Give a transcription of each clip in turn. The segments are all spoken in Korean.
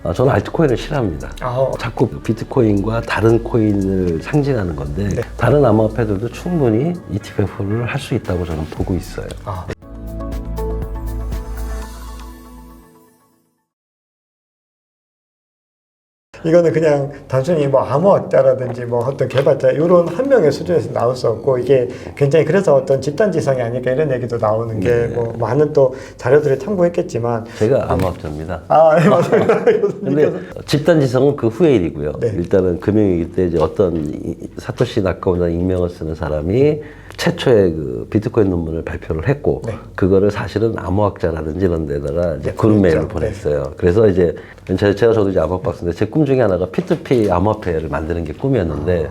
저는 알트코인을 싫어합니다. 자꾸 비트코인과 다른 코인을 상징하는 건데 네. 다른 암호화폐들도 충분히 ETF를 할 수 있다고 저는 보고 있어요. 이거는 그냥 단순히 뭐 암호학자라든지 뭐 어떤 개발자 이런 한 명의 수준에서 나올 수 없고 이게 굉장히 그래서 어떤 집단지성이 아닐까 이런 얘기도 나오는 게 뭐 많은 또 자료들을 참고했겠지만 제가 암호학자입니다. 네, 맞습니다. 근데 집단지성은 그 후의 일이고요. 네. 일단은 금융위기 때 이제 어떤 사토시 나카모토 익명을 쓰는 사람이 최초의 그 비트코인 논문을 발표를 했고 네. 그거를 사실은 암호학자라든지 이런 데다가 이제 네, 그룹 메일을 그렇죠. 보냈어요. 그래서 이제 저도 이제 암호학 박사인데 제 꿈 중에 하나가 P2P 암호화폐를 만드는 게 꿈이었는데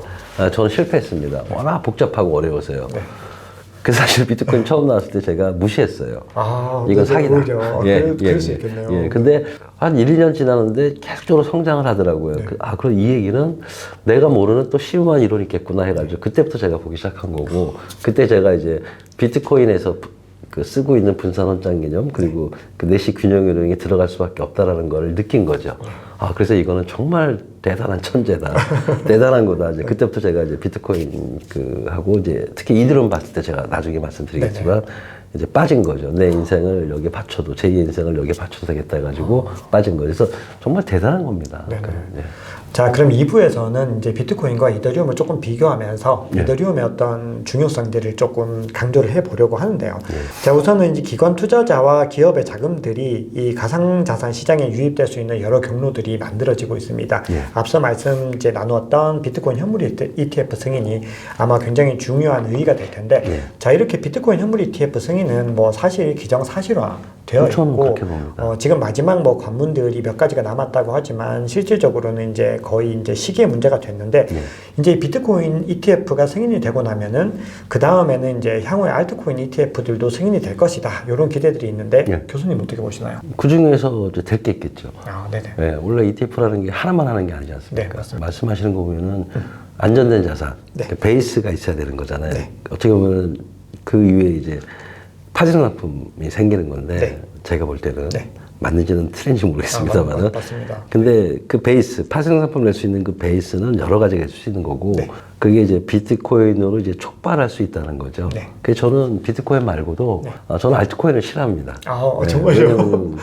저는 실패했습니다. 워낙 복잡하고 어려워서요. 네. 그래서 사실 비트코인 처음 나왔을 때 제가 무시했어요. 이건 사기다. 그럴 수 있겠네요. 예. 근데 한 1, 2년 지났는데 계속적으로 성장을 하더라고요. 네. 그럼 이 얘기는 내가 모르는 또 심오한 이론이 있겠구나 해가지고 그때부터 제가 보기 시작한 거고 그때 제가 이제 비트코인에서 그 쓰고 있는 분산 원장 개념 그리고 그 내시 균형 요령에 들어갈 수밖에 없다라는 걸 느낀 거죠. 그래서 이거는 정말 대단한 천재다. 대단한 거다. 이제 그때부터 제가 이제 비트코인 하고 이제 특히 이드럼 봤을 때 제가 나중에 말씀드리겠지만 이제 빠진 거죠. 내 인생을 여기에 바쳐도 제2의 인생을 여기에 바쳐도 되겠다 해가지고 빠진 거죠. 그래서 정말 대단한 겁니다. 네네. 네. 자, 그럼 2부에서는 이제 비트코인과 이더리움을 조금 비교하면서 네. 이더리움의 어떤 중요성들을 조금 강조를 해보려고 하는데요. 자, 우선은 이제 기관 투자자와 기업의 자금들이 이 가상자산 시장에 유입될 수 있는 여러 경로들이 만들어지고 있습니다. 앞서 말씀 이제 나누었던 비트코인 현물 ETF 승인이 아마 굉장히 중요한 의의가 될 텐데, 자, 이렇게 비트코인 현물 ETF 승인은 뭐 사실 기정사실화 되어 있고 지금 마지막 뭐 관문들이 몇 가지가 남았다고 하지만 실질적으로는 이제 거의 이제 시기의 문제가 됐는데 이제 비트코인 ETF가 승인이 되고 나면은 그 다음에는 이제 향후에 알트코인 ETF들도 승인이 될 것이다 이런 기대들이 있는데 교수님 어떻게 보시나요? 그 중에서 될 게 있겠죠. 네네. 네, 원래 ETF라는 게 하나만 하는 게 아니지 않습니까? 네, 맞습니다. 말씀하시는 거 보면은 안전된 자산, 그러니까 베이스가 있어야 되는 거잖아요. 어떻게 보면 그 이후에 이제 파생 상품이 생기는 건데 제가 볼 때는 맞는지는 틀린지 모르겠습니다만은 맞습니다. 근데 그 베이스 파생 상품 낼 수 있는 그 베이스는 여러 가지가 있을 수 있는 거고 그게 이제 비트코인으로 이제 촉발할 수 있다는 거죠. 그래서 저는 비트코인 말고도 저는 알트코인을 싫어합니다. 정말요?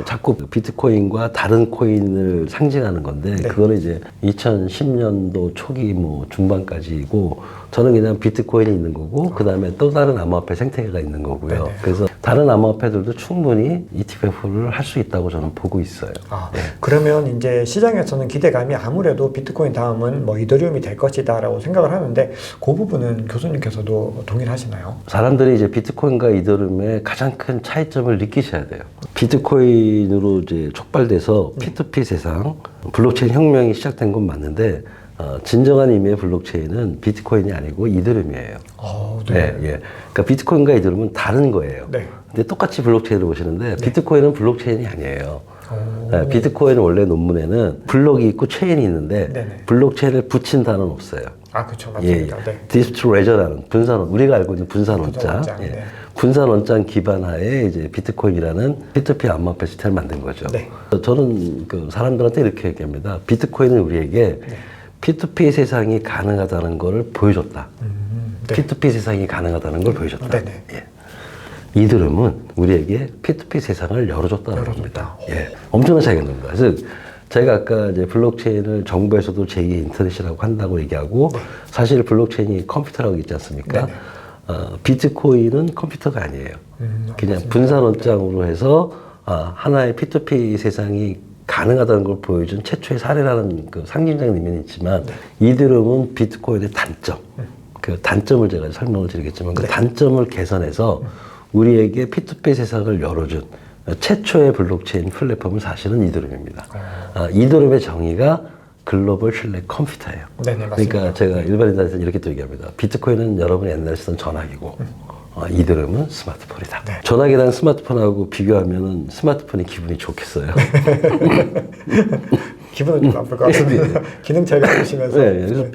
자꾸 비트코인과 다른 코인을 상징하는 건데 그거는 이제 2010년도 초기 뭐 중반까지이고 저는 그냥 비트코인이 있는 거고 그 다음에 또 다른 암호화폐 생태계가 있는 거고요. 그래서 다른 암호화폐들도 충분히 ETF를 할 수 있다고 저는 보고 있어요. 그러면 이제 시장에서는 기대감이 아무래도 비트코인 다음은 뭐 이더리움이 될 것이다라고 생각을 하는데 그 부분은 교수님께서도 동일하시나요? 사람들이 이제 비트코인과 이더리움의 가장 큰 차이점을 느끼셔야 돼요. 비트코인으로 이제 촉발돼서 P2P 세상 블록체인 혁명이 시작된 건 맞는데 진정한 의미의 블록체인은 비트코인이 아니고 이더리움이에요. 그러니까 비트코인과 이더리움은 다른 거예요. 근데 똑같이 블록체인을 보시는데 비트코인은 블록체인이 아니에요. 비트코인 원래 논문에는 블록이 있고 체인이 있는데 블록체인을 붙인 단어는 없어요. 그렇죠. 맞습니다. 디스트리뷰트 레저라는 분산원, 우리가 알고 있는 분산원장. 분산원장 기반하에 이제 비트코인이라는 P2P 암호화폐 시스템을 만든 거죠. 저는 그 사람들한테 이렇게 얘기합니다. 비트코인은 우리에게 P2P 세상이 가능하다는 걸 보여줬다. P2P 세상이 가능하다는 걸 보여줬다. 이더리움은 우리에게 P2P 세상을 열어줬다는 겁니다. 엄청난 차이가 납니다. 그래서 제가 아까 이제 블록체인을 정부에서도 제2의 인터넷이라고 한다고 얘기하고 사실 블록체인이 컴퓨터라고 있지 않습니까? 비트코인은 컴퓨터가 아니에요. 그냥 분산원장으로 해서 하나의 P2P 세상이 가능하다는 걸 보여준 최초의 사례라는 그 상징적인 의미는 있지만 이더리움은 비트코인의 단점, 그 단점을 제가 설명을 드리겠지만 그 단점을 개선해서 우리에게 P2P 세상을 열어준 최초의 블록체인 플랫폼은 사실은 이더리움입니다. 이더리움의 정의가 글로벌 신뢰 컴퓨터예요. 그러니까 제가 일반인들한테 이렇게 또 얘기합니다. 비트코인은 여러분이 옛날에 쓰던 전화기고 이더리움은 스마트폰이다. 전화기랑 스마트폰하고 비교하면 스마트폰이 기분이 좋겠어요. 기분은 좀 나쁠 것 같습니다. 기능 차이가 보시면서. 그래서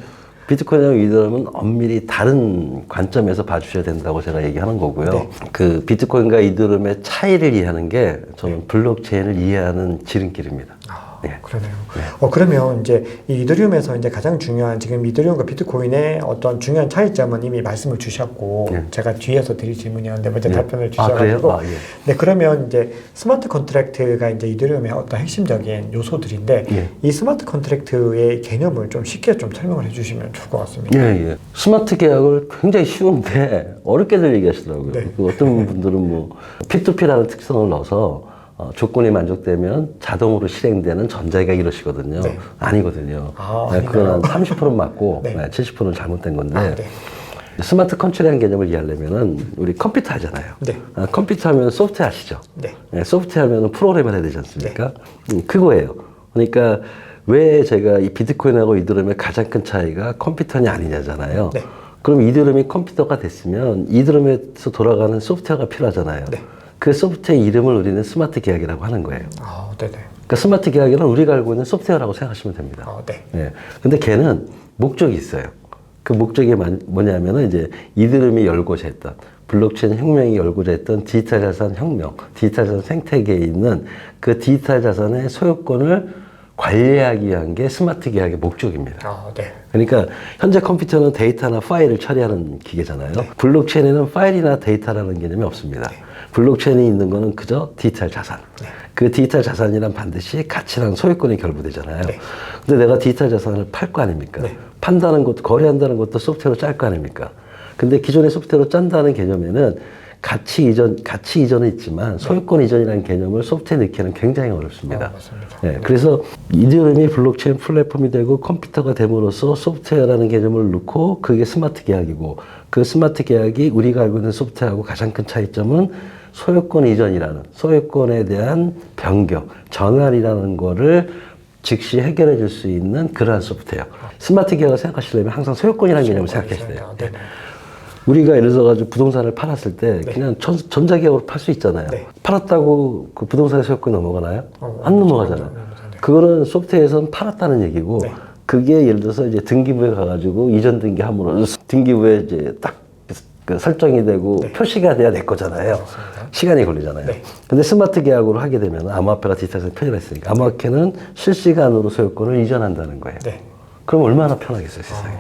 비트코인하고 이더리움은 엄밀히 다른 관점에서 봐주셔야 된다고 제가 얘기하는 거고요. 그 비트코인과 이더리움의 차이를 이해하는 게 저는 블록체인을 이해하는 지름길입니다. 그러네요. 그러면 이제 이 이더리움에서 이제 가장 중요한 지금 이더리움과 비트코인의 어떤 중요한 차이점은 이미 말씀을 주셨고 제가 뒤에서 드릴 질문이었는데 먼저 답변을 주셔가지고 네, 그러면 이제 스마트 컨트랙트가 이제 이더리움의 어떤 핵심적인 요소들인데 이 스마트 컨트랙트의 개념을 좀 쉽게 좀 설명을 해주시면 좋을 것 같습니다. 스마트 계약을 굉장히 쉬운데 어렵게들 얘기하시더라고요. 어떤 분들은 뭐 P2P라는 특성을 넣어서 조건이 만족되면 자동으로 실행되는 전자계약 이러시거든요. 아니거든요. 그건 한 30%는 맞고 70%는 잘못된 건데 스마트 컨트롤이라는 개념을 이해하려면은 우리 컴퓨터 하잖아요. 컴퓨터 하면 소프트웨어 아시죠? 소프트웨어 하면 프로그램을 해야 되지 않습니까? 그거예요. 그러니까 왜 제가 이 비트코인하고 이더리움의 가장 큰 차이가 컴퓨터냐 아니냐잖아요. 그럼 이더리움이 컴퓨터가 됐으면 이더리움에서 돌아가는 소프트웨어가 필요하잖아요. 그 소프트웨어 이름을 우리는 스마트 계약이라고 하는 거예요. 그러니까 스마트 계약이란 우리가 알고 있는 소프트웨어라고 생각하시면 됩니다. 근데 걔는 목적이 있어요. 그 목적이 뭐냐면은 이제 이더리움이 열고자 했던 블록체인 혁명이 열고자 했던 디지털 자산 혁명, 디지털 자산 생태계에 있는 그 디지털 자산의 소유권을 관리하기 위한 게 스마트 계약의 목적입니다. 그러니까 현재 컴퓨터는 데이터나 파일을 처리하는 기계잖아요. 블록체인에는 파일이나 데이터라는 개념이 없습니다. 블록체인이 있는 거는 그저 디지털 자산. 그 디지털 자산이란 반드시 가치랑 소유권이 결부되잖아요. 근데 내가 디지털 자산을 팔 거 아닙니까? 판다는 것도, 거래한다는 것도 소프트웨어로 짤 거 아닙니까? 근데 기존의 소프트웨어로 짠다는 개념에는 가치 이전은 있지만 소유권 이전이라는 개념을 소프트웨어에 넣기는 굉장히 어렵습니다. 그래서 이더리움이 블록체인 플랫폼이 되고 컴퓨터가 됨으로써 소프트웨어라는 개념을 넣고 그게 스마트 계약이고 그 스마트 계약이 우리가 알고 있는 소프트웨어하고 가장 큰 차이점은 소유권 이전이라는 소유권에 대한 변경, 전환이라는 거를 즉시 해결해 줄 수 있는 그러한 소프트웨어. 스마트 계약을 생각하시려면 항상 소유권이라는 개념을 생각하셔야 돼요. 우리가 예를 들어가지고 부동산을 팔았을 때 그냥 전자계약으로 팔 수 있잖아요. 팔았다고 그 부동산의 소유권이 넘어가나요? 안 넘어가잖아요. 그거는 소프트웨어에서는 팔았다는 얘기고 그게 예를 들어서 이제 등기부에 가가지고 이전 등기함으로써 등기부에 이제 딱 그 설정이 되고 표시가 돼야 될 거잖아요. 시간이 걸리잖아요. 근데 스마트 계약으로 하게 되면 암호화폐가 디지털에서 표시가 있으니까 암호화폐는 실시간으로 소유권을 이전한다는 거예요. 그럼 얼마나 편하겠어요, 세상에.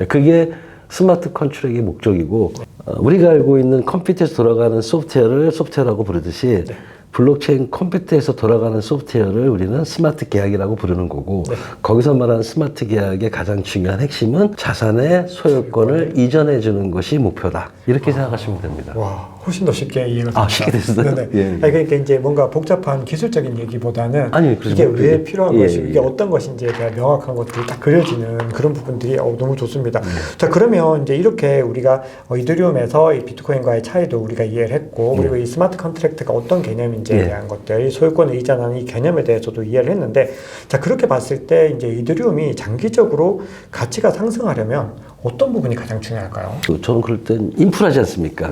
그게 스마트 컨트롤의 목적이고 우리가 알고 있는 컴퓨터에서 돌아가는 소프트웨어를 소프트웨어라고 부르듯이 블록체인 컴퓨터에서 돌아가는 소프트웨어를 우리는 스마트 계약이라고 부르는 거고 거기서 말하는 스마트 계약의 가장 중요한 핵심은 자산의 소유권을 이전해 주는 것이 목표다. 이렇게 생각하시면 됩니다. 와, 훨씬 더 쉽게 이해가 됩니다. 쉽게 됐어요? 그러니까 이제 뭔가 복잡한 기술적인 얘기보다는 이게 왜 필요한 것이 이게 어떤 것인지에 대한 명확한 것들이 딱 그려지는 그런 부분들이 너무 좋습니다. 자, 그러면 이제 이렇게 우리가 이더리움에서 이 비트코인과의 차이도 우리가 이해를 했고 그리고 이 스마트 컨트랙트가 어떤 개념인지에 대한 것들, 소유권을 이전하는 이 개념에 대해서도 이해를 했는데 자, 그렇게 봤을 때 이제 이더리움이 장기적으로 가치가 상승하려면 어떤 부분이 가장 중요할까요? 저는 그럴 땐 인프라지 않습니까?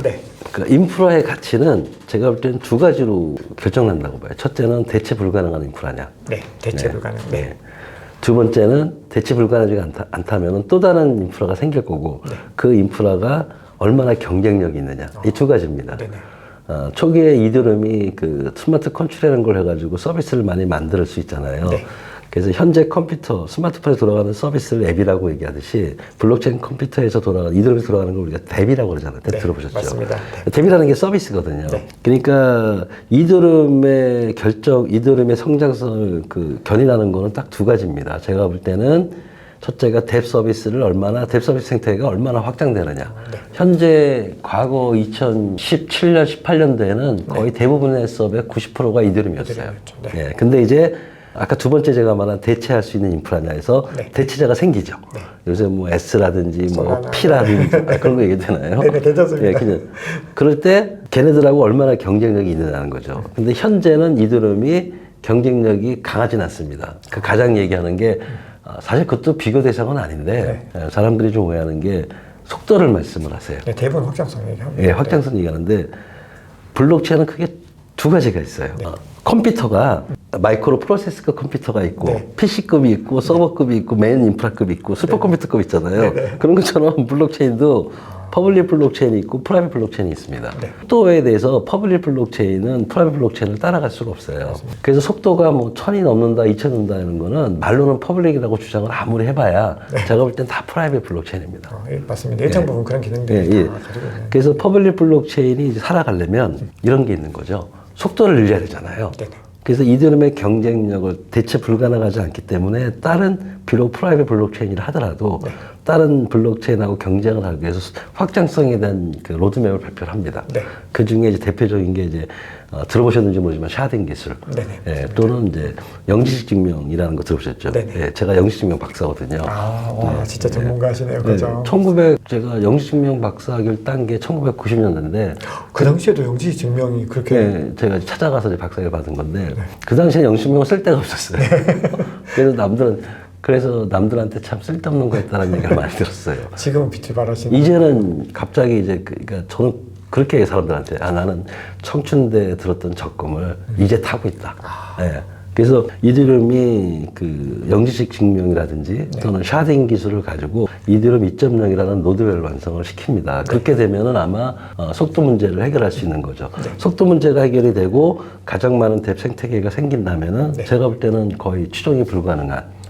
그러니까 인프라의 가치는 제가 볼 때는 두 가지로 결정난다고 봐요. 첫째는 대체 불가능한 인프라냐. 대체 불가능. 두 번째는 대체 불가능하지 않다면 또 다른 인프라가 생길 거고 그 인프라가 얼마나 경쟁력이 있느냐. 이 두 가지입니다. 초기에 이더리움이 그 스마트 컨트롤이라는 걸 해가지고 서비스를 많이 만들 수 있잖아요. 그래서 현재 컴퓨터, 스마트폰에 돌아가는 서비스를 앱이라고 얘기하듯이 블록체인 컴퓨터에서 돌아가는, 이더리움에서 돌아가는 걸 우리가 덱이라고 그러잖아요. 덱 들어보셨죠? 맞습니다. 덱이라는 게 서비스거든요. 그러니까 이더리움의 이더리움의 성장성을 견인하는 거는 딱 두 가지입니다. 제가 볼 때는 첫째가 뎁 서비스 생태계가 얼마나 확장되느냐. 현재 과거 2017년, 18년도에는 거의 대부분의 서버의 90%가 이더리움이었어요. 근데 이제 아까 두 번째 제가 말한 대체할 수 있는 인프라냐에서 대체자가 생기죠. 요새 뭐 S라든지 뭐 P라든지 그런 거 얘기되나요? 괜찮습니다. 그럴 때 걔네들하고 얼마나 경쟁력이 있느냐는 거죠. 근데 현재는 이더리움이 경쟁력이 강하진 않습니다. 그 가장 얘기하는 게 사실 그것도 비교 대상은 아닌데 사람들이 좀 오해하는 게 속도를 말씀을 하세요. 대부분 확장성 얘기합니다. 확장성 얘기하는데 블록체인은 크게 두 가지가 있어요. 컴퓨터가 마이크로 프로세스급 컴퓨터가 있고 PC급이 있고 서버급이 있고 메인 인프라급이 있고 슈퍼컴퓨터급 있잖아요. 그런 것처럼 블록체인도 퍼블릭 블록체인이 있고 프라이빗 블록체인이 있습니다. 네. 속도에 대해서 퍼블릭 블록체인은 프라이빗 블록체인을 따라갈 수가 없어요. 맞습니다. 그래서 속도가 뭐 1000이 넘는다, 2000 넘는다는 거는 말로는 퍼블릭이라고 주장을 아무리 해봐야 제가 볼 땐 다 프라이빗 블록체인입니다. 예, 맞습니다. 일정 부분 그런 기능들이 예, 다 가지고 있는. 그래서 퍼블릭 블록체인이 이제 살아가려면 이런 게 있는 거죠. 속도를 늘려야 되잖아요. 네네. 그래서 이들의 경쟁력을 대체 불가능하지 않기 때문에 다른 비록 프라이빗 블록체인이라 하더라도 다른 블록체인하고 경쟁을 하기 위해서 확장성에 대한 그 로드맵을 발표를 합니다. 네. 그 중에 이제 대표적인 게 이제 들어보셨는지 모르지만 샤딩 기술, 네네. 또는 이제 영지식 증명이라는 거 들어보셨죠? 네네. 예, 제가 영지식 증명 박사거든요. 와, 진짜 전문가시네요. 그죠? 제가 영지식 증명 박사학위를 딴 게 1990년대인데 그 당시에도 영지 증명이 그렇게 네, 제가 찾아가서 이제 박사를 받은 건데 그 당시에 영식명은 쓸 데가 없었어요. 그래서 남들한테 참 쓸데없는 거였다는 얘기를 많이 들었어요. 지금은 빛을 발하시는. 이제는 갑자기 이제 그러니까 저는 그렇게 나는 청춘대에 들었던 적금을 이제 타고 있다. 예. 그래서 이디룸이 그 영지식 증명이라든지 또는 샤딩 기술을 가지고 이디룸 2.0이라는 노드벨 완성을 시킵니다. 그렇게 되면은 아마 속도 문제를 해결할 수 있는 거죠. 속도 문제가 해결이 되고 가장 많은 대 생태계가 생긴다면은 제가 볼 때는 거의 추정이 불가능한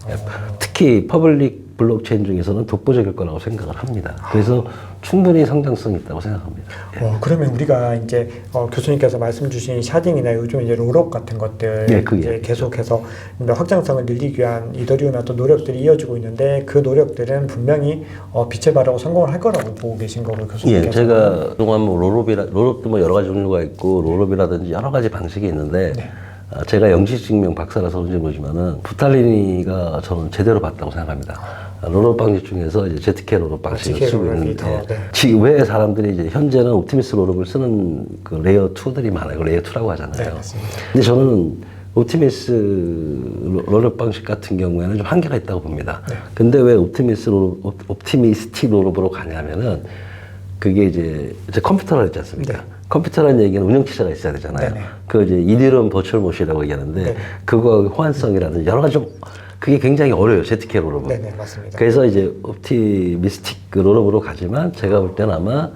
특히 퍼블릭 블록체인 중에서는 독보적일 거라고 생각을 합니다. 그래서 충분히 성장성이 있다고 생각합니다. 예. 그러면 우리가 이제 교수님께서 말씀 주신 샤딩이나 요즘 이제 롤업 같은 것들 이제 계속해서 확장성을 늘리기 위한 이더리움의 어떤 노력들이 이어지고 있는데 그 노력들은 분명히 빛을 발하고 성공을 할 거라고 보고 계신 거고 교수님께서. 예, 제가 그동안 뭐 롤업도 뭐 여러 가지 종류가 있고 롤업이라든지 여러 가지 방식이 있는데 제가 영지식 증명 박사라서 그런지 모르지만은 부탈리니가 저는 제대로 봤다고 생각합니다. 롤업 방식 중에서 이제 ZK 롤업 방식을 쓰고 있는데 지금 왜 사람들이 이제 현재는 옵티미스 롤업을 쓰는 그 레이어 2들이 많아요. 그 레이어 2라고 하잖아요. 네, 맞습니다. 근데 저는 옵티미스 롤업 방식 같은 경우에는 좀 한계가 있다고 봅니다. 근데 왜 옵티미스틱 롤업으로 가냐면은 그게 이제 컴퓨터라 했지 않습니까? 컴퓨터라는 얘기는 운영체제가 있어야 되잖아요. 그 이제 이디룸 버추얼 모시라고 얘기하는데 그거 호환성이라든지 여러 가지 좀 그게 굉장히 어려워요. ZK 롤업은. 네, 맞습니다. 그래서 이제 옵티미스틱 롤업으로 가지만 제가 볼 때는 아마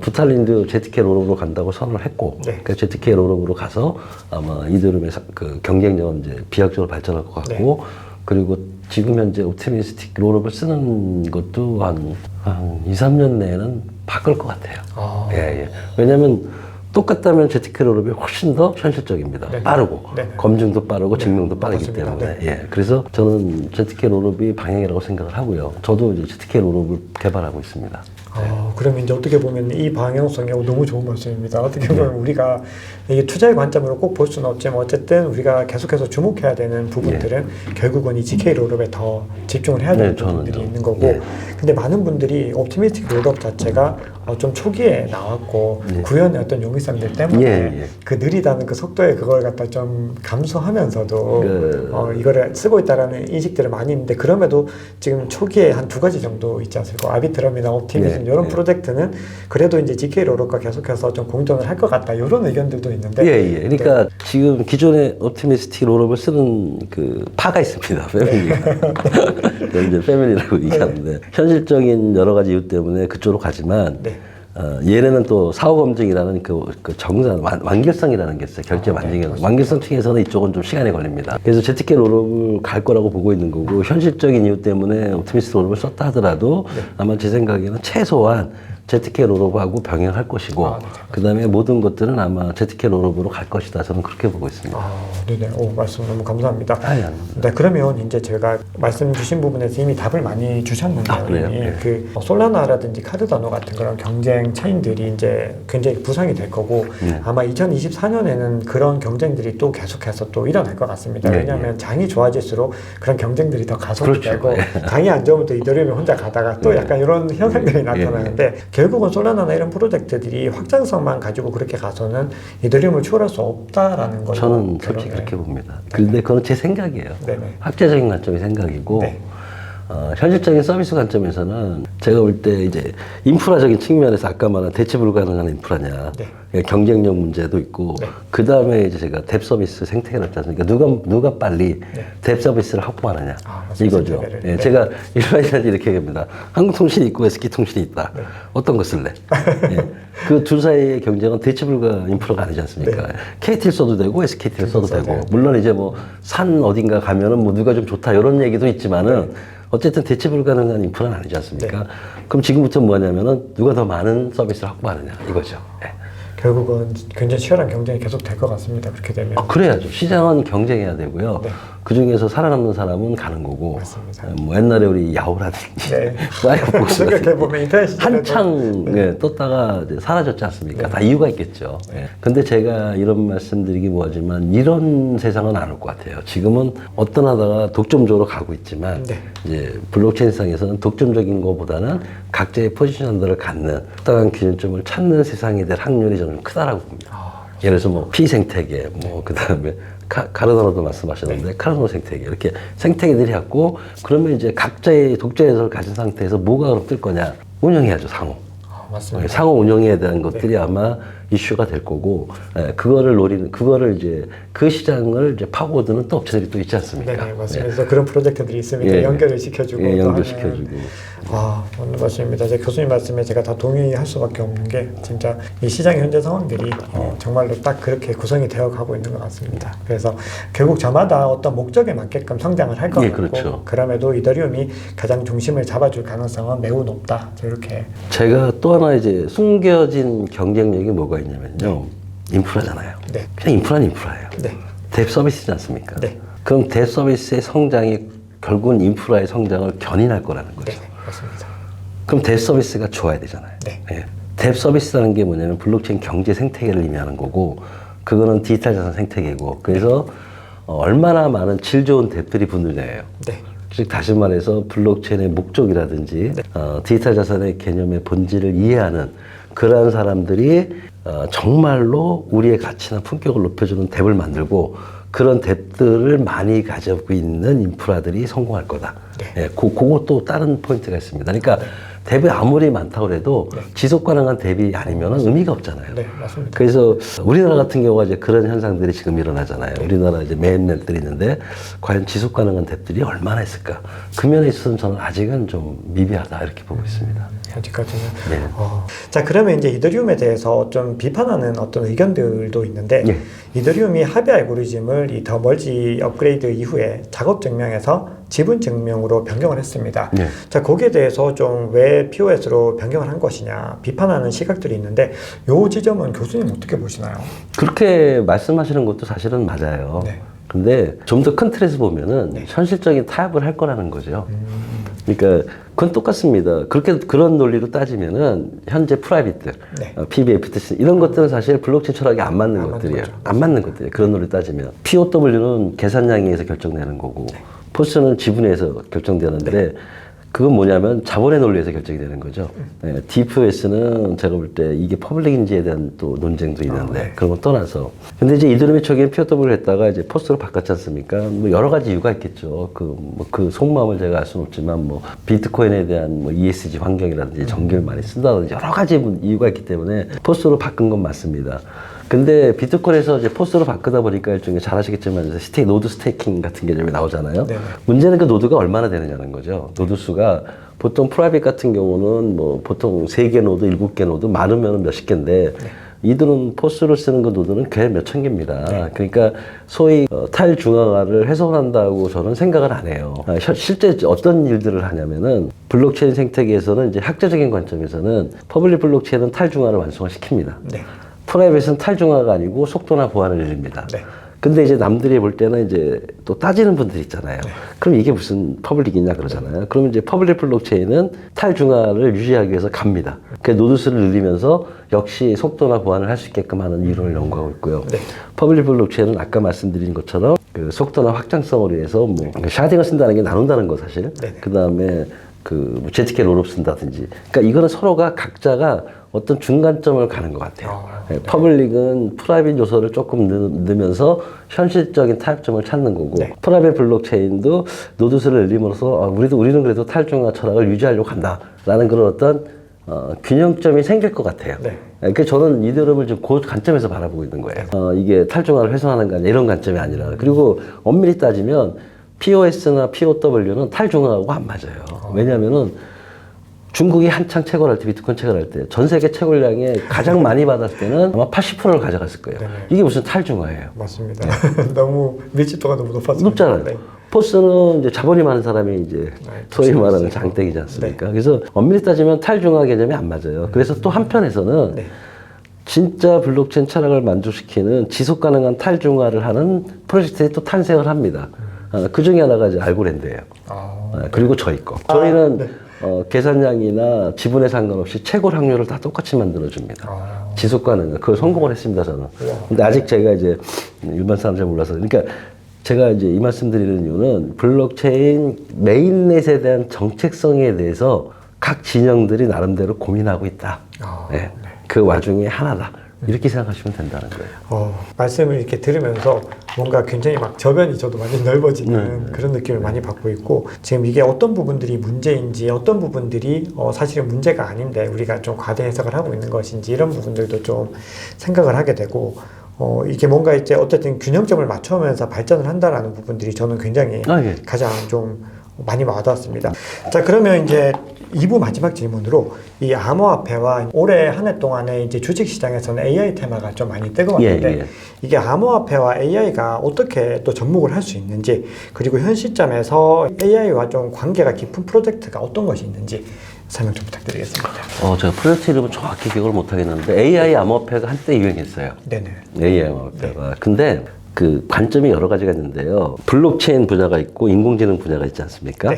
부탈린도 ZK 롤업으로 간다고 선언을 했고 그러니까 ZK 롤업으로 가서 아마 이디룸의 그 경쟁력은 이제 비약적으로 발전할 것 같고 그리고 지금 현재 옵티미스틱 롤업을 쓰는 것도 한 2, 3년 내에는 바꿀 것 같아요. 예. 왜냐하면 똑같다면 ZK 롤업이 훨씬 더 현실적입니다. 빠르고 검증도 빠르고 증명도 빠르기 때문에 예. 그래서 저는 ZK 롤업이 방향이라고 생각을 하고요. 저도 이제 ZK 롤업을 개발하고 있습니다. 그러면 이제 어떻게 보면 이 방향성이 너무 좋은 말씀입니다. 어떻게 보면 우리가 이게 투자의 관점으로 꼭 볼 수는 없지만 어쨌든 우리가 계속해서 주목해야 되는 부분들은 결국은 이 GK 롤업에 더 집중을 해야 되는 부분들이 있는 거고 근데 많은 분들이 옵티미스틱 롤업 자체가 좀 초기에 나왔고 구현의 어떤 용이성들 때문에 그 느리다는 그 속도의 그걸 갖다 좀 감수하면서도 이거를 쓰고 있다라는 인식들을 많이 있는데 그럼에도 지금 초기에 한 2가지 정도 있지 않습니까? 아비트럼이나 옵티미즘 이런 프로젝트는 그래도 이제 GK 롤업과 계속해서 좀 공존을 할 것 같다 이런 의견들도 있는데 그러니까 지금 기존의 옵티미스틱 롤업을 쓰는 그 파가 있습니다. 패밀리가. 이제 패밀리라고 얘기하는데 현실적인 여러 가지 이유 때문에 그쪽으로 가지만 얘네는 또 사후 검증이라는 그 정산 완결성이라는 게 있어요. 결제 완결성 층에서는 이쪽은 좀 시간이 걸립니다. 그래서 ZK 롤업을 갈 거라고 보고 있는 거고 현실적인 이유 때문에 옵티미스틱 롤업을 썼다 하더라도 아마 제 생각에는 최소한 ZK 롤업하고 병행할 것이고 그다음에 모든 것들은 아마 ZK 롤업으로 갈 것이다. 저는 그렇게 보고 있습니다. 말씀 너무 감사합니다. 네, 그러면 이제 제가 말씀 주신 부분에서 이미 답을 많이 주셨는데요. 그 솔라나라든지 카르다노 같은 그런 경쟁 체인들이 이제 굉장히 부상이 될 거고 아마 2024년에는 그런 경쟁들이 또 계속해서 또 일어날 것 같습니다. 왜냐하면 장이 좋아질수록 그런 경쟁들이 더 가속되고 장이 안 좋으면 또 이더리움이 혼자 가다가 또 약간 이런 현상들이 나타나는데 결국은 솔라나나 이런 프로젝트들이 확장성만 가지고 그렇게 가서는 이더리움을 추월할 수 없다라는 걸 저는 솔직히 그렇게 봅니다. 근데 그건 제 생각이에요. 학제적인 관점의 생각이고 현실적인 서비스 관점에서는 제가 볼 때 이제 인프라적인 측면에서 아까 말한 대체 불가능한 인프라냐, 네. 경쟁력 문제도 있고, 네. 그 다음에 이제 제가 뎁 서비스 생태계를 했지 않습니까? 누가 빨리 네. 뎁 서비스를 확보하느냐, 맞습니다. 이거죠. 생태계를. 예, 네. 제가 일반인한테 이렇게 얘기합니다. 한국통신이 있고 SK통신이 있다. 네. 어떤 거 쓸래? 예. 그 둘 사이의 경쟁은 대체 불가 인프라가 아니지 않습니까? 네. KT를 써도 되고 SKT를 써도 써도 되고, 돼요. 물론 이제 뭐 산 어딘가 가면은 뭐 누가 좀 좋다 이런 얘기도 있지만은 어쨌든 대체 불가능한 인프라는 아니지 않습니까? 그럼 지금부터 뭐 하냐면은 누가 더 많은 서비스를 확보하느냐 이거죠. 예. 결국은 굉장히 치열한 경쟁이 계속 될 것 같습니다. 그렇게 되면. 그래야죠. 시장은 경쟁해야 되고요. 네. 그 중에서 살아남는 사람은 가는 거고. 맞습니다. 뭐 옛날에 우리 야호라든지 네. 사이버복스 생각해보면 인터넷 시대에도 한창 떴다가 이제 사라졌지 않습니까? 다 이유가 있겠죠. 근데 제가 이런 말씀드리기 뭐하지만 이런 세상은 안 올 것 같아요. 지금은 어떤 하다가 독점적으로 가고 있지만 네. 이제 블록체인 상에서는 독점적인 것보다는 각자의 포지션들을 갖는 특정한 기준점을 찾는 세상이 될 확률이 저는 크다라고 봅니다. 예를 들어서 뭐 피생태계, 뭐 그다음에 카르노도 말씀하셨는데 카르노 생태계 이렇게 생태계들이 갖고 그러면 이제 각자의 독자의석을 가진 상태에서 뭐가 그럼 뜰 거냐 운영해야죠 상호. 맞습니다. 상호 운영에 대한 것들이 아마 이슈가 될 거고 그거를 노리는 그거를 이제 그 시장을 이제 파고드는 또 업체들이 또 있지 않습니까? 네, 맞습니다. 그래서 그런 프로젝트들이 있습니다. 예. 연결을 시켜주고 예, 또 연결시켜주고. 맞는 말씀입니다. 이제 교수님 말씀에 제가 다 동의할 수밖에 없는 게 진짜 이 시장 현재 상황들이 정말로 딱 그렇게 구성이 되어 가고 있는 것 같습니다. 그래서 결국 저마다 어떤 목적에 맞게끔 성장을 할 것 예, 같고 그렇죠. 그럼에도 이더리움이 가장 중심을 잡아줄 가능성은 매우 높다. 이렇게 제가 또 하나 이제 숨겨진 경쟁력이 뭐가 있냐면요. 인프라잖아요. 네. 그냥 인프라는 인프라예요. 네. 뎁 서비스지 않습니까? 네. 그럼 뎁 서비스의 성장이 결국은 인프라의 성장을 견인할 거라는 거죠. 네, 맞습니다. 그럼 뎁 서비스가 좋아야 되잖아요. 네. 예. 뎁 서비스라는 게 뭐냐면 블록체인 경제 생태계를 의미하는 거고 그거는 디지털 자산 생태계고 그래서 얼마나 많은 질 좋은 뎁들이 분류돼요. 네. 즉 다시 말해서 블록체인의 목적이라든지 디지털 자산의 개념의 본질을 이해하는 그러한 사람들이 정말로 우리의 가치나 품격을 높여주는 뎁을 만들고 그런 뎁들을 많이 가지고 있는 인프라들이 성공할 거다. 네. 예, 그것도 다른 포인트가 있습니다. 그러니까 뎁이 아무리 많다고 해도 지속 가능한 뎁이 아니면 의미가 없잖아요. 네, 맞습니다. 그래서 우리나라 같은 경우가 이제 그런 현상들이 지금 일어나잖아요. 우리나라 이제 메인넷들이 있는데 과연 지속 가능한 뎁들이 얼마나 있을까? 그 면에 있어서는 저는 아직은 좀 미비하다 이렇게 보고 있습니다. 아직까지는. 네. 자, 그러면 이제 이더리움에 대해서 좀 비판하는 어떤 의견들도 있는데, 네. 이더리움이 합의 알고리즘을 이 더 멀지 업그레이드 이후에 작업 증명에서 지분 증명으로 변경을 했습니다. 네. 자, 거기에 대해서 좀 왜 POS로 변경을 한 것이냐 비판하는 시각들이 있는데, 요 지점은 교수님 어떻게 보시나요? 그렇게 말씀하시는 것도 사실은 맞아요. 네. 근데 좀 더 큰 틀에서 보면은 현실적인 타협을 할 거라는 거죠. 그러니까 그건 똑같습니다. 그런 논리로 따지면은 현재 프라이빗들, 네. PBFTC 이런 것들은 사실 블록체인 철학이 안 맞는 것들이에요. 안 맞는 것들이에요. 그런 논리 따지면 POW는 계산량에서 결정되는 거고 포스는 지분에서 결정되는데 그건 뭐냐면 자본의 논리에서 결정이 되는 거죠. DPoS는 제가 볼 때 이게 퍼블릭인지에 대한 또 논쟁도 있는데 그런 건 떠나서. 근데 이제 이더리움이 초기엔 POW를 했다가 이제 포스로 바꿨지 않습니까? 뭐 여러 가지 이유가 있겠죠. 그 속마음을 제가 알 수는 없지만 뭐 비트코인에 대한 뭐 ESG 환경이라든지 전기를 많이 쓴다든지 여러 가지 이유가 있기 때문에 포스로 바꾼 건 맞습니다. 근데 비트코인에서 이제 포스로 바꾸다 보니까 일종의 잘 아시겠지만 노드 스테이킹 같은 개념이 나오잖아요. 네. 문제는 그 노드가 얼마나 되느냐는 거죠. 노드 수가 보통 프라이빗 같은 경우는 뭐 보통 3개 노드, 7개 노드 많으면 몇십 개인데 이들은 포스를 쓰는 그 노드는 꽤 몇천 개입니다. 그러니까 소위 탈중앙화를 훼손한다고 저는 생각을 안 해요. 실제 어떤 일들을 하냐면은 블록체인 생태계에서는 이제 학자적인 관점에서는 퍼블릭 블록체인은 탈중앙화를 완성시킵니다. 네. 프라이빗은 탈중화가 아니고 속도나 보안을 늘립니다. 네. 근데 이제 남들이 볼 때는 이제 또 따지는 분들이 있잖아요. 그럼 이게 무슨 퍼블릭이냐 그러잖아요. 그러면 이제 퍼블릭 블록체인은 탈중화를 유지하기 위해서 갑니다. 그 노드수를 늘리면서 역시 속도나 보안을 할 수 있게끔 하는 이론을 연구하고 있고요. 네. 퍼블릭 블록체인은 아까 말씀드린 것처럼 그 속도나 확장성을 위해서 뭐 샤딩을 쓴다는 게 나눈다는 거 사실. 네. 그 다음에 그 ZK 롤업 쓴다든지. 그러니까 이거는 서로가 각자가 어떤 중간점을 가는 것 같아요. 퍼블릭은 프라이빗 요소를 조금 넣으면서 현실적인 타협점을 찾는 거고, 프라이빗 블록체인도 노드수를 늘림으로써 우리는 그래도 탈중앙 철학을 유지하려고 한다라는 그런 어떤 균형점이 생길 것 같아요. 그러니까 저는 이데올로기를 지금 그 관점에서 바라보고 있는 거예요. 이게 탈중앙을 훼손하는 게 아니라 이런 관점이 아니라. 그리고 엄밀히 따지면 POS나 POW는 탈중앙하고 안 맞아요. 왜냐하면은 중국이 한창 채굴할 때, 비트코인 채굴할 때, 전 세계 채굴량에 가장 많이 받았을 때는 아마 80%를 가져갔을 거예요. 이게 무슨 탈중앙이에요. 맞습니다. 너무 밀집도가 너무 높았어요. 높잖아요. 포스는 이제 자본이 많은 사람이 이제 소위 말하는 장땡이지 않습니까? 그래서 엄밀히 따지면 탈중앙 개념이 안 맞아요. 그래서 또 한편에서는 진짜 블록체인 철학을 만족시키는 지속 가능한 탈중앙을 하는 프로젝트들이 또 탄생을 합니다. 그 중에 하나가 이제 알고랜드예요. 그리고 저희 거. 저희는 계산량이나 지분에 상관없이 채굴 확률을 다 똑같이 만들어줍니다. 지속 가능한. 그걸 성공을 했습니다, 저는. 근데 아직 제가 이제 일반 사람 잘 몰라서. 그러니까 제가 이제 이 말씀 드리는 이유는 블록체인 메인넷에 대한 정책성에 대해서 각 진영들이 나름대로 고민하고 있다. 그 와중에 하나다. 이렇게 생각하시면 된다는 거예요. 말씀을 이렇게 들으면서 뭔가 굉장히 막 저변이 저도 많이 넓어지는 그런 느낌을 많이 받고 있고, 지금 이게 어떤 부분들이 문제인지, 어떤 부분들이 사실은 문제가 아닌데 우리가 좀 과대 해석을 하고 있는 것인지, 이런 부분들도 좀 생각을 하게 되고, 이게 뭔가 이제 어쨌든 균형점을 맞춰오면서 발전을 한다라는 부분들이 저는 굉장히 가장 좀 많이 와닿았습니다. 자, 그러면 이제 2부 마지막 질문으로 이 암호화폐와 올해 한 해 동안에 이제 주식시장에서는 AI 테마가 좀 많이 뜨거웠는데 이게 암호화폐와 AI가 어떻게 또 접목을 할 수 있는지, 그리고 현 시점에서 AI와 좀 관계가 깊은 프로젝트가 어떤 것이 있는지 설명 좀 부탁드리겠습니다. 제가 프로젝트 이름은 정확히 기억을 못 하겠는데 AI 암호화폐가 한때 유행했어요. AI 암호화폐가. 근데 그 관점이 여러 가지가 있는데요. 블록체인 분야가 있고 인공지능 분야가 있지 않습니까?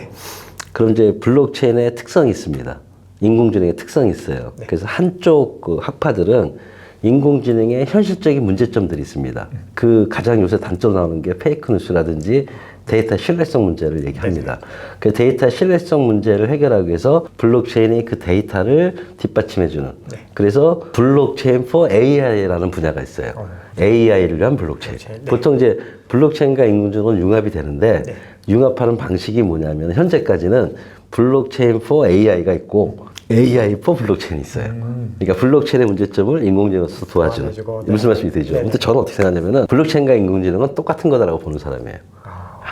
그럼 이제 블록체인의 특성이 있습니다. 인공지능의 특성이 있어요. 그래서 한쪽 그 학파들은 인공지능의 현실적인 문제점들이 있습니다. 그 가장 요새 단적으로 나오는 게 페이크 뉴스라든지 데이터 신뢰성 문제를 얘기합니다. 그 데이터 신뢰성 문제를 해결하기 위해서 블록체인이 그 데이터를 뒷받침해주는. 그래서 블록체인 for AI라는 분야가 있어요. AI를 위한 블록체인. 보통 이제 블록체인과 인공지능은 융합이 되는데 융합하는 방식이 뭐냐면 현재까지는 블록체인 for AI가 있고 AI for 블록체인이 있어요. 그러니까 블록체인의 문제점을 인공지능으로서 도와주는. 무슨 말씀이 되죠? 근데 저는 어떻게 생각하냐면은 블록체인과 인공지능은 똑같은 거다라고 보는 사람이에요.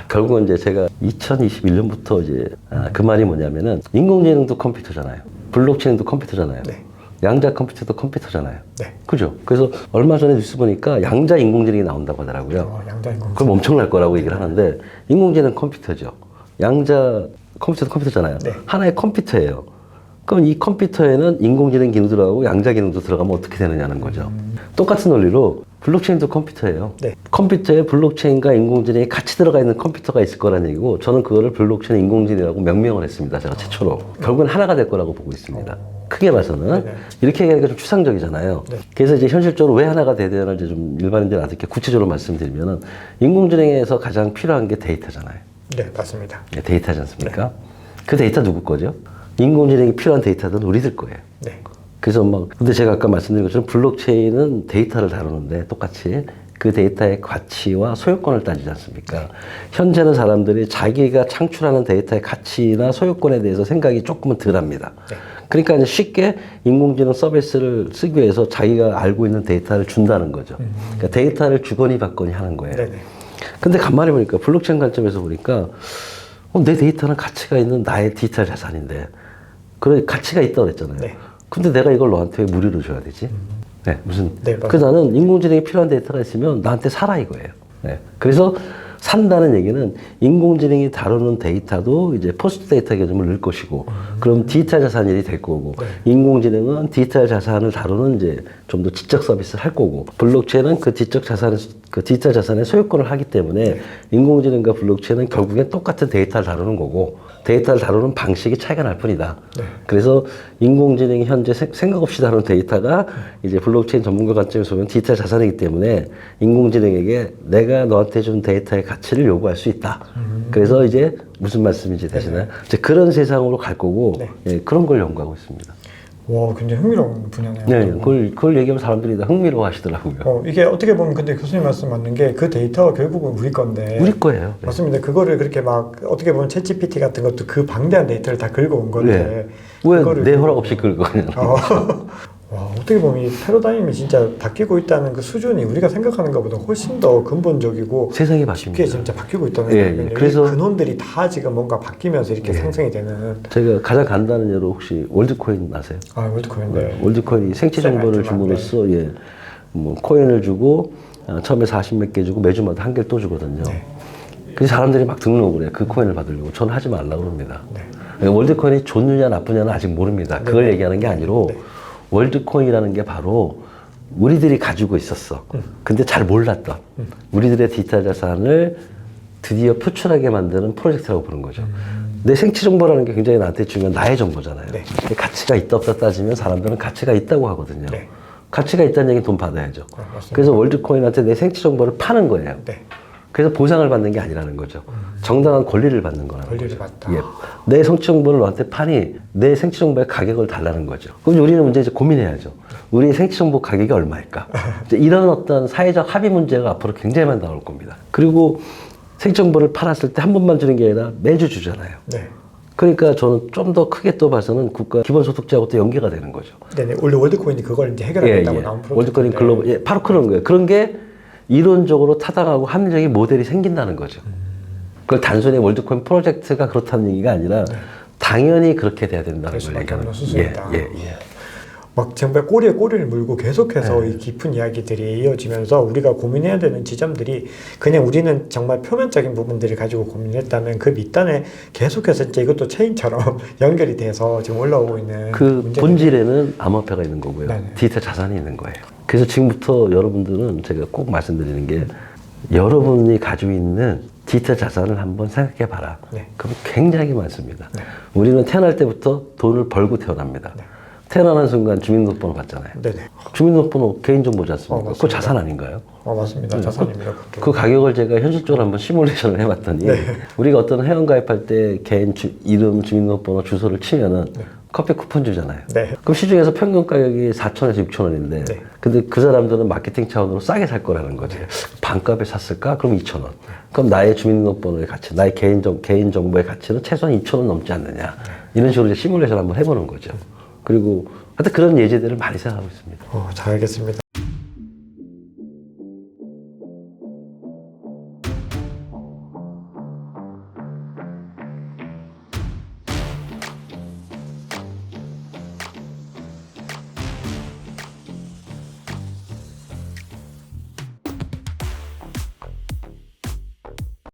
결국은 이제 제가 2021년부터 이제 그 말이 뭐냐면은 인공지능도 컴퓨터잖아요. 블록체인도 컴퓨터잖아요. 양자 컴퓨터도 컴퓨터잖아요. 그죠? 그래서 얼마 전에 뉴스 보니까 양자 인공지능이 나온다고 하더라고요. 그럼 엄청날 거라고 얘기를 하는데 인공지능 컴퓨터죠. 양자 컴퓨터도 컴퓨터잖아요. 하나의 컴퓨터예요. 그럼 이 컴퓨터에는 인공지능 기능 들어가고 양자 기능도 들어가면 어떻게 되느냐는 거죠. 똑같은 원리로 블록체인도 컴퓨터예요. 컴퓨터에 블록체인과 인공지능이 같이 들어가 있는 컴퓨터가 있을 거라는 얘기고, 저는 그거를 블록체인 인공지능이라고 명명을 했습니다. 제가 최초로. 결국은 하나가 될 거라고 보고 있습니다. 크게 봐서는. 이렇게 얘기하니까 좀 추상적이잖아요. 그래서 이제 현실적으로 왜 하나가 돼야 되나 이제 좀 일반인들한테 이렇게 구체적으로 말씀드리면은 인공지능에서 가장 필요한 게 데이터잖아요. 맞습니다. 데이터지 않습니까? 그 데이터 누구 거죠? 인공지능이 필요한 데이터는 우리들 거예요. 그래서 근데 제가 아까 말씀드린 것처럼 블록체인은 데이터를 다루는데 똑같이 그 데이터의 가치와 소유권을 따지지 않습니까? 현재는 사람들이 자기가 창출하는 데이터의 가치나 소유권에 대해서 생각이 조금은 덜 합니다. 그러니까 이제 쉽게 인공지능 서비스를 쓰기 위해서 자기가 알고 있는 데이터를 준다는 거죠. 그러니까 데이터를 주거니 받거니 하는 거예요. 근데 간만에 보니까 블록체인 관점에서 보니까 내 데이터는 가치가 있는 나의 디지털 자산인데, 그래 가치가 있다고 그랬잖아요. 근데 내가 이걸 너한테 왜 무료로 줘야 되지? 그래서 나는 인공지능이 필요한 데이터가 있으면 나한테 사라 이거예요. 그래서 산다는 얘기는 인공지능이 다루는 데이터도 이제 포스트 데이터 개념을 넣을 것이고, 그럼 디지털 자산이 될 거고, 인공지능은 디지털 자산을 다루는 이제 좀 더 지적 서비스를 할 거고, 블록체인은 그 지적 자산, 그 디지털 자산의 소유권을 하기 때문에 인공지능과 블록체인은 결국엔 똑같은 데이터를 다루는 거고, 데이터를 다루는 방식이 차이가 날 뿐이다. 그래서 인공지능이 현재 생각 없이 다루는 데이터가 이제 블록체인 전문가 관점에서 보면 디지털 자산이기 때문에 인공지능에게 내가 너한테 준 데이터의 가치를 요구할 수 있다. 그래서 이제 무슨 말씀인지 되시나요? 이제 그런 세상으로 갈 거고 네. 예, 그런 걸 연구하고 있습니다. 와, 굉장히 흥미로운 분야네요. 네, 그걸 얘기하면 사람들이 다 흥미로워 하시더라고요. 이게 어떻게 보면 근데 교수님 말씀 맞는 게 그 데이터가 결국은 우리 건데. 우리 거예요. 네. 맞습니다. 그거를 그렇게 막 어떻게 보면 챗GPT 같은 것도 그 방대한 데이터를 다 긁어온 건데. 왜 내 허락 없이 긁어가냐. 와, 어떻게 보면 이 패러다임이 진짜 바뀌고 있다는 그 수준이 우리가 생각하는 것보다 훨씬 더 근본적이고 세상이 쉽게 바뀝니다. 진짜 바뀌고 있다는 예, 거예요. 예. 그래서 근원들이 다 지금 뭔가 바뀌면서 이렇게 상승이 되는. 제가 가장 간단한 예로 혹시 월드코인 아세요? 아, 월드코인. 네. 월드코인이 생체 정보를 줌으로써 예, 뭐 코인을 주고 처음에 40몇 개 주고 매주마다 한 개를 또 주거든요. 네. 그래서 사람들이 막 등록을 해요. 그 코인을 받으려고. 저는 하지 말라고 그럽니다. 네. 월드코인이 좋느냐 나쁘냐는 아직 모릅니다. 그걸 얘기하는 게 아니로 네. 월드코인이라는 게 바로 우리들이 가지고 있었어. 근데 잘 몰랐던 우리들의 디지털 자산을 드디어 표출하게 만드는 프로젝트라고 보는 거죠. 내 생체 정보라는 게 굉장히 나한테 중요한 나의 정보잖아요. 네. 근데 가치가 있다 없다 따지면 사람들은 가치가 있다고 하거든요. 네. 가치가 있다는 얘기는 돈 받아야죠. 맞습니다. 그래서 월드코인한테 내 생체 정보를 파는 거예요. 네. 그래서 보상을 받는 게 아니라는 거죠. 정당한 권리를 받는 거라는 권리를 거죠. 받다. 예. 내 생체 정보를 너한테 파니 내 생체 정보의 가격을 달라는 거죠. 그럼 우리는 문제 이제 고민해야죠. 우리 생체 정보 가격이 얼마일까? 이제 이런 어떤 사회적 합의 문제가 앞으로 굉장히 많이 나올 겁니다. 그리고 생체 정보를 팔았을 때 한 번만 주는 게 아니라 매주 주잖아요. 네. 그러니까 저는 좀 더 크게 또 봐서는 국가 기본소득제하고 또 연계가 되는 거죠. 네네. 원래 월드코인이 그걸 이제 해결하겠다고 나온 프로젝트. 월드코인 글로벌, 예, 바로 그런 거예요. 그런 게 이론적으로 타당하고 합리적인 모델이 생긴다는 거죠. 그걸 단순히 월드코인 프로젝트가 그렇다는 얘기가 아니라 당연히 그렇게 돼야 된다는 걸 얘기하는 거죠. 예. 막 정말 꼬리에 꼬리를 물고 계속해서 이 깊은 이야기들이 이어지면서 우리가 고민해야 되는 지점들이 그냥 우리는 정말 표면적인 부분들을 가지고 고민했다면 그 밑단에 계속해서 이제 이것도 체인처럼 연결이 돼서 지금 올라오고 있는 그 문제들이. 본질에는 암호화폐가 있는 거고요. 네네. 디지털 자산이 있는 거예요. 그래서 지금부터 여러분들은 제가 꼭 말씀드리는 게 여러분이 가지고 있는 디지털 자산을 한번 생각해 봐라. 네. 그럼 굉장히 많습니다. 네. 우리는 태어날 때부터 돈을 벌고 태어납니다. 네. 태어나는 순간 주민등록번호 받잖아요. 네네. 주민등록번호 개인정보지 않습니까? 그거 맞습니다. 자산 아닌가요? 맞습니다. 자산입니다. 그 가격을 제가 현실적으로 한번 시뮬레이션을 해봤더니 우리가 어떤 회원가입할 때 개인 이름, 주민등록번호, 주소를 치면은 커피 쿠폰 주잖아요. 네. 그럼 시중에서 평균 가격이 4,000원에서 6,000원인데 네. 근데 그 사람들은 마케팅 차원으로 싸게 살 거라는 거지. 반값에 샀을까? 그럼 2,000원. 그럼 나의 주민등록번호의 가치, 나의 개인 정보의 가치는 최소한 2,000원 넘지 않느냐. 이런 식으로 이제 시뮬레이션 한번 해보는 거죠. 그리고 하여튼 그런 예제들을 많이 생각하고 있습니다. 잘 알겠습니다.